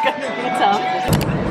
gonna be tough.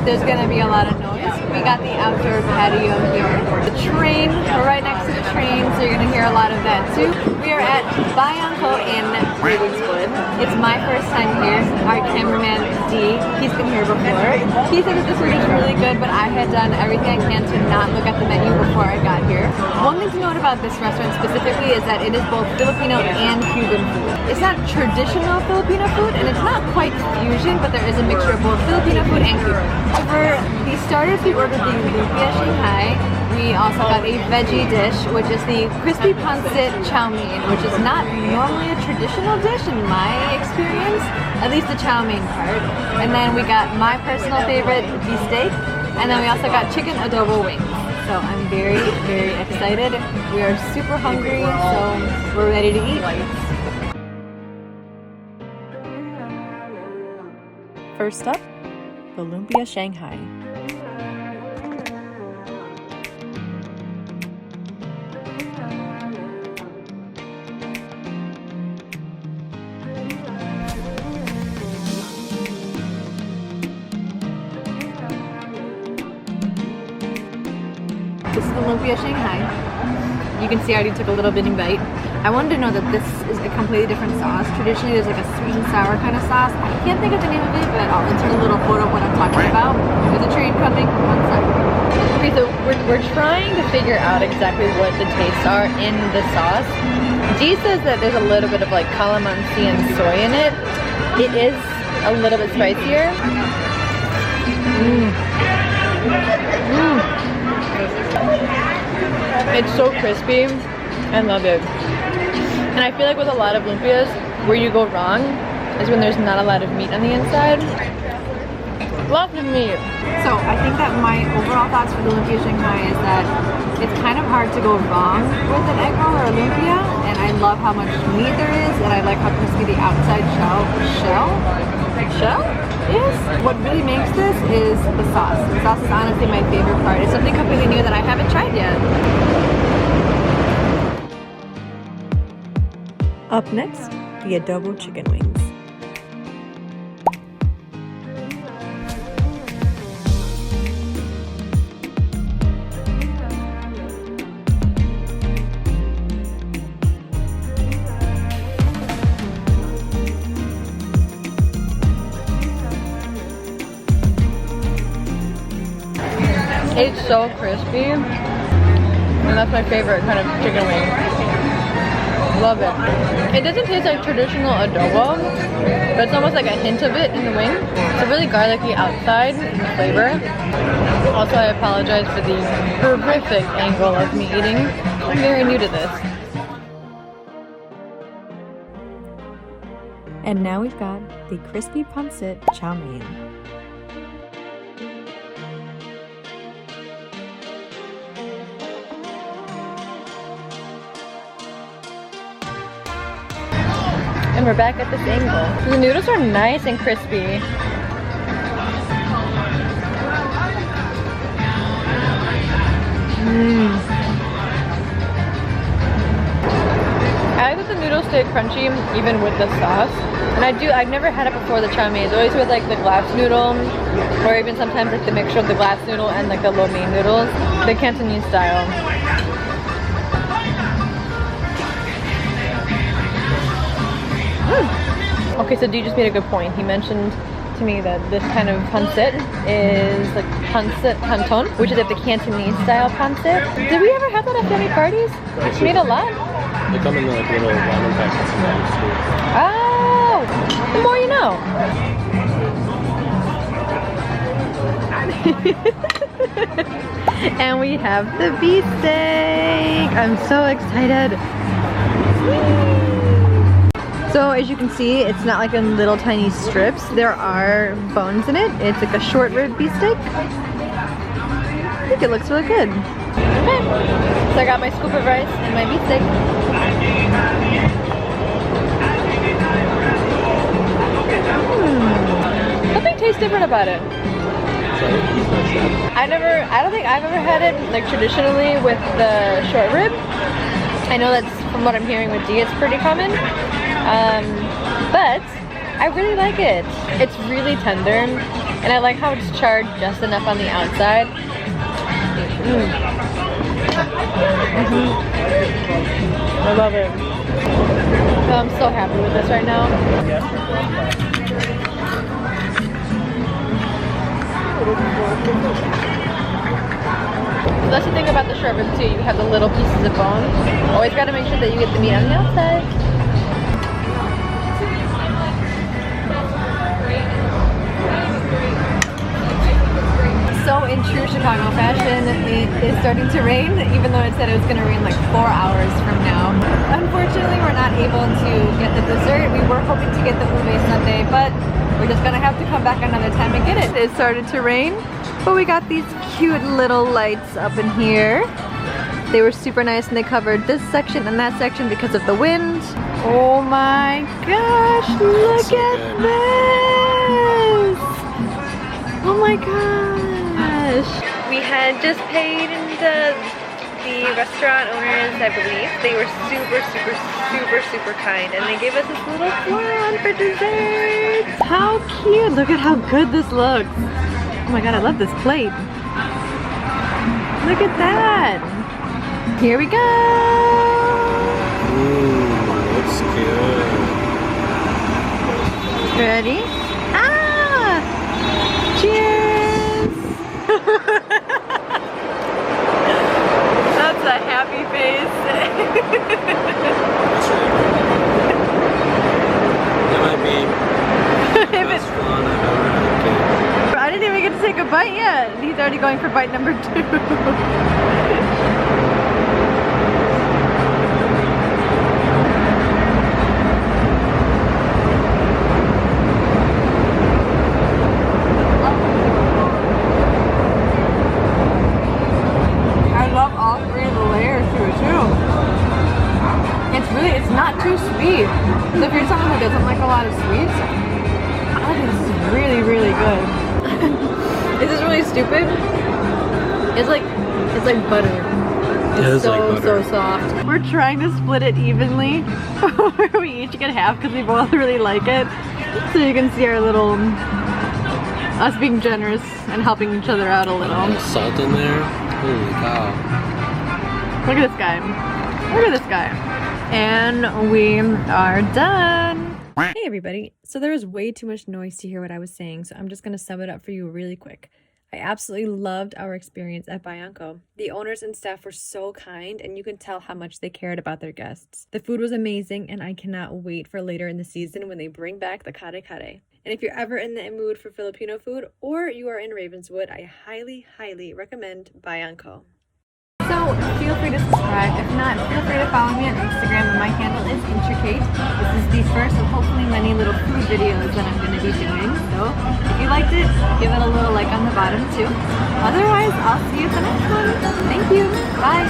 There's gonna be a lot of noise. We got the outdoor patio here. The train, we're right next to the train, so you're gonna hear a lot of that too. We are at Bayan Ko in Ravenswood. It's my first time here. Our cameraman D, he's been here before. He said that this food is really good, but I had done everything I can to not look at the menu before I got here. One thing to note about this restaurant specifically is that it is both Filipino and Cuban food. It's not traditional Filipino food, and it's not quite fusion, but there is a mixture of both Filipino food and Cuban. For the starters, we ordered the Lumpia Shanghai. We also got a veggie dish, which is the crispy pancit chow mein, which is not normally a traditional dish in my experience, at least the chow mein part. And then we got my personal favorite, Bistec, and then we also got chicken adobo wings. So I'm very, very excited. We are super hungry, so we're ready to eat. First up, the Lumpia Shanghai. This is the Lumpia Shanghai. You can see I already took a little bitty bite. I wanted to know that this is a completely different sauce. Traditionally, there's like a sweet and sour kind of sauce. I can't think of the name of it, but I'll insert a little photo of what I'm talking about. There's a train coming. 1 second. Okay, so we're trying to figure out exactly what the tastes are in the sauce. G says that there's a little bit of like calamansi and soy in it. It is a little bit spicier. It's so crispy. I love it. And I feel like with a lot of lumpias, where you go wrong is when there's not a lot of meat on the inside. Lots of meat. So I think that my overall thoughts for the Lumpia Shanghai is that it's kind of hard to go wrong with an egg roll or a lumpia, and I love how much meat there is, and I like how crispy the outside shell is. What really makes this is the sauce. The sauce is honestly my favorite part. It's something completely new that I haven't tried yet. Up next, the adobo chicken wings. It's so crispy, and that's my favorite kind of chicken wing. Love it. It doesn't taste like traditional adobo, but it's almost like a hint of it in the wing. It's a really garlicky outside flavor. Also, I apologize for the horrific angle of me eating. I'm very new to this. And now we've got the crispy pancit chow mein. And we're back at this angle. The noodles are nice and crispy. I like that the noodles stay crunchy even with the sauce. And I've never had it before, the chow mein. It's always with like the glass noodle, or even sometimes like the mixture of the glass noodle and like the lo mein noodles, the Cantonese style. Okay, so D just made a good point. He mentioned to me that this kind of pancit is like pancit canton, which is like the Cantonese style pancit. Did we ever have that at family parties? It's made a lot. They come in like little ramen packets sometimes too. Oh, the more you know. And we have the Bistec. I'm so excited. So as you can see, it's not like in little tiny strips. There are bones in it. It's like a short rib Bistec. I think it looks really good. Okay, so I got my scoop of rice and my Bistec. Something tastes different about it. I don't think I've ever had it like traditionally with the short rib. I know that's from what I'm hearing with D, it's pretty common. But I really like it. It's really tender, and I like how it's charred just enough on the outside. I love it. Oh, I'm so happy with this right now. So that's the thing about the short rib too. You have the little pieces of bone. Always got to make sure that you get the meat on the outside. So in true Chicago fashion, it is starting to rain, even though it said it was going to rain like 4 hours from now. Unfortunately, we're not able to get the dessert. We were hoping to get the ube sundae, but we're just going to have to come back another time and get it. It started to rain, but we got these cute little lights up in here. They were super nice, and they covered this section and that section because of the wind. Oh my gosh, look at this! Oh my gosh! We had just paid the restaurant owners, I believe. They were super kind, and they gave us this little flan for dessert. How cute! Look at how good this looks. Oh my god, I love this plate. Look at that! Here we go! Ooh, looks good. Ready? Ah! Cheers! That's a happy face. That's really good. That might be the best flan I've ever had. I didn't even get to take a bite yet. He's already going for bite number 2. Too sweet. So if you're someone who doesn't like a lot of sweets, oh, this is really good. This is really stupid. It's like butter. It's so soft. We're trying to split it evenly. We each get half because we both really like it. So you can see our little us being generous and helping each other out a little. Salt in there. Holy cow. Look at this guy. Look at this guy. And we are done. Hey everybody. So there was way too much noise to hear what I was saying, so I'm just going to sum it up for you really quick. I absolutely loved our experience at Bayan Ko. The owners and staff were so kind, and you can tell how much they cared about their guests. The food was amazing, and I cannot wait for later in the season when they bring back the kare kare. And if you're ever in the mood for Filipino food, or you are in Ravenswood, I highly recommend Bayan Ko. So feel free to subscribe. If not, feel free to follow me on Instagram, and my handle is Intricate. This is the first of hopefully many little food videos that I'm going to be doing. So if you liked it, give it a little like on the bottom too. Otherwise, I'll see you at the next one. Thank you. Bye.